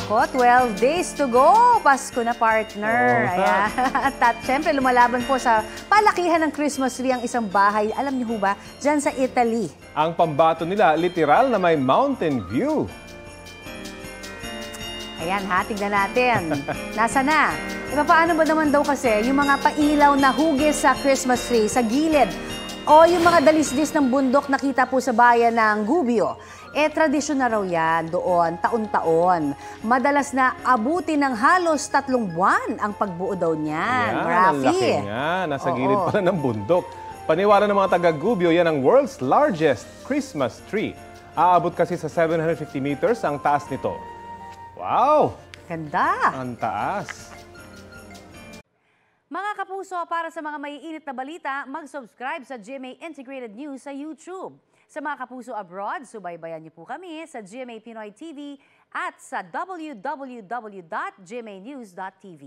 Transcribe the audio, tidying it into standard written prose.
Nako, 12 days to go. Pasko na, partner. Ayan. At syempre, lumalaban po sa palakihan ng Christmas tree ang isang bahay. Alam niyo ba, dyan sa Italy. Ang pambato nila, literal na may mountain view. Ayan ha, tignan natin. Nasa na? Paano ba naman daw kasi yung mga pailaw na hugis sa Christmas tree, sa gilid, o yung mga dalisdis ng bundok nakita po sa bayan ng Gubbio? Tradisyon na raw yan doon, taon-taon. Madalas na abuti ng halos 3 buwan ang pagbuo daw niyan. Yan, Rafi. ang laki nga. Nasa gilid pala ng bundok. Paniwala ng mga taga-Gubbio, yan ang world's largest Christmas tree. Aabot kasi sa 750 meters ang taas nito. Wow! Ganda! Ang taas. Mga kapuso, para sa mga maiinit na balita, mag-subscribe sa GMA Integrated News sa YouTube. Sa mga kapuso abroad, subaybayan niyo po kami sa GMA Pinoy TV at sa www.gmanews.tv.